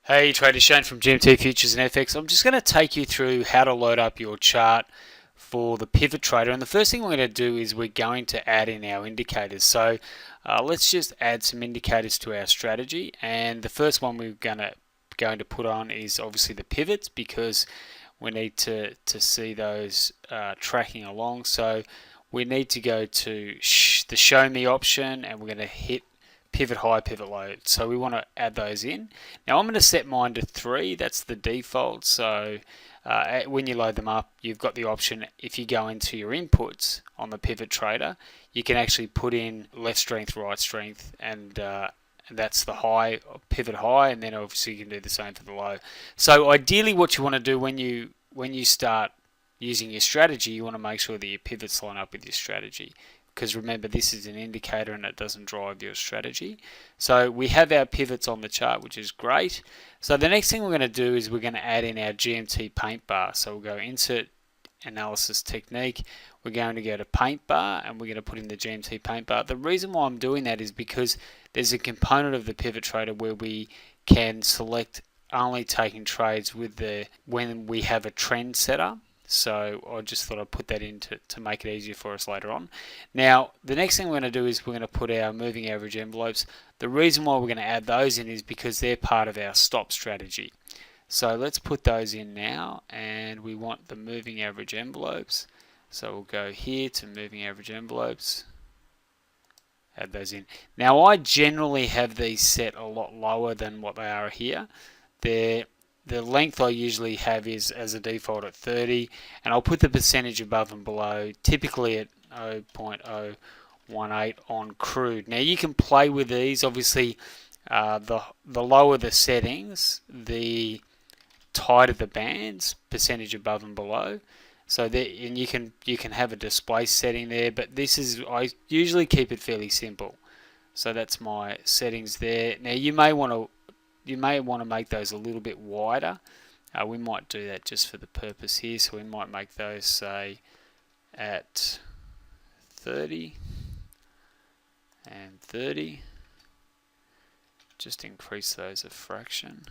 Hey Trader Shane from GMT Futures and FX. I'm just going to take you through how to load up your chart for the Pivot Trader. And the first thing we're going to do is we're going to add in our indicators. So let's just add some indicators to our strategy. And the first one we're going to put on is obviously the pivots, because we need to see those tracking along. So we need to go to the Show Me option, and we're going to hit pivot high, pivot low. So we want to add those in. Now I'm going to set mine to 3. That's the default. So when you load them up, you've got the option, if you go into your inputs on the Pivot Trader, you can actually put in left strength, right strength, and that's the high, pivot high, and then obviously you can do the same for the low. So ideally what you want to do when you start using your strategy, you want to make sure that your pivots line up with your strategy. Because remember, this is an indicator and it doesn't drive your strategy. So we have our pivots on the chart, which is great. So the next thing we're going to do is we're going to add in our GMT Paintbar. So we'll go Insert, Analysis Technique. We're going to go to Paintbar, and we're going to put in the GMT Paintbar. The reason why I'm doing that is because there's a component of the Pivot Trader where we can select only taking trades with when we have a trend set up. So I just thought I'd put that in to make it easier for us later on. Now, the next thing we're going to do is we're going to put our moving average envelopes. The reason why we're going to add those in is because they're part of our stop strategy. So let's put those in now, and we want the moving average envelopes. So we'll go here to moving average envelopes, add those in. Now I generally have these set a lot lower than what they are here. The length I usually have is as a default at 30, and I'll put the percentage above and below, typically at 0.018 on crude. Now you can play with these. Obviously, the lower the settings, the tighter the bands, percentage above and below. So and you can have a display setting there, but I usually keep it fairly simple. So that's my settings there. Now you may want to make those a little bit wider. We might do that just for the purpose here. So we might make those, say, at 30 and 30. Just increase those a fraction.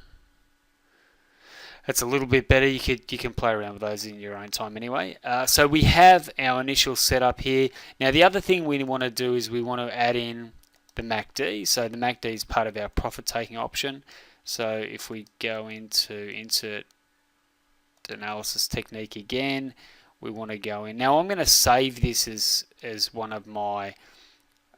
That's a little bit better. You can play around with those in your own time anyway. So we have our initial setup here. Now the other thing we want to do is we want to add in the MACD. So the MACD is part of our profit taking option. So if we go into Insert Analysis Technique again, we want to go in. Now I'm going to save this as one of my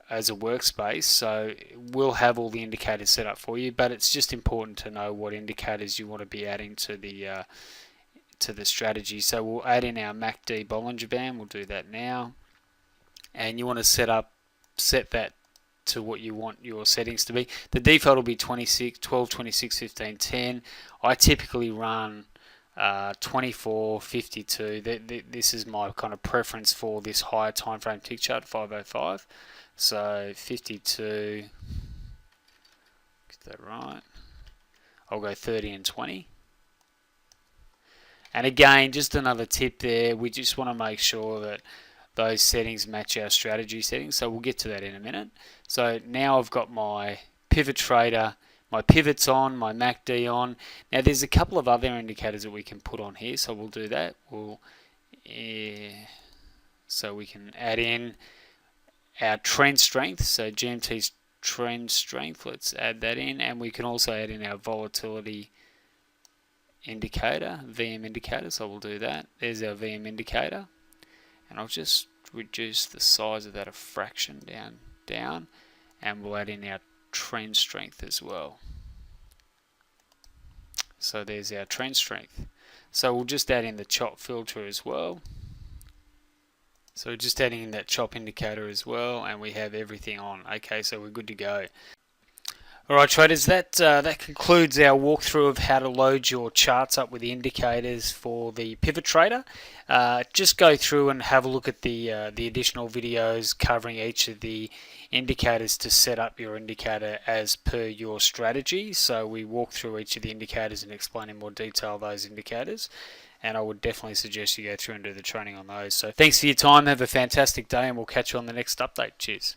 as a workspace, so we'll have all the indicators set up for you, but it's just important to know what indicators you want to be adding to the strategy. So we'll add in our MACD Bollinger Band. We'll do that now, and you want to set that to what you want your settings to be. The default will be 26, 12, 26, 15, 10. I typically run 24, 52. This is my kind of preference for this higher time frame tick chart, 505. So 52, get that right. I'll go 30 and 20. And again, just another tip there, we just want to make sure that those settings match our strategy settings. So we'll get to that in a minute. So now I've got my Pivot Trader, my pivots on, my MACD on. Now there's a couple of other indicators that we can put on here, so we'll do that. So we can add in our trend strength, so GMT's trend strength, let's add that in, and we can also add in our volatility indicator, VM indicator, so we'll do that. There's our VM indicator, and I'll just reduce the size of that a fraction down, and we'll add in our trend strength as well. So there's our trend strength. So we'll just add in the chop filter as well. So just adding in that chop indicator as well, and we have everything on. Okay, so we're good to go. Alright traders, that concludes our walkthrough of how to load your charts up with the indicators for the Pivot Trader. Just go through and have a look at the additional videos covering each of the indicators to set up your indicator as per your strategy. So we walk through each of the indicators and explain in more detail those indicators. And I would definitely suggest you go through and do the training on those. So thanks for your time. Have a fantastic day, and we'll catch you on the next update. Cheers.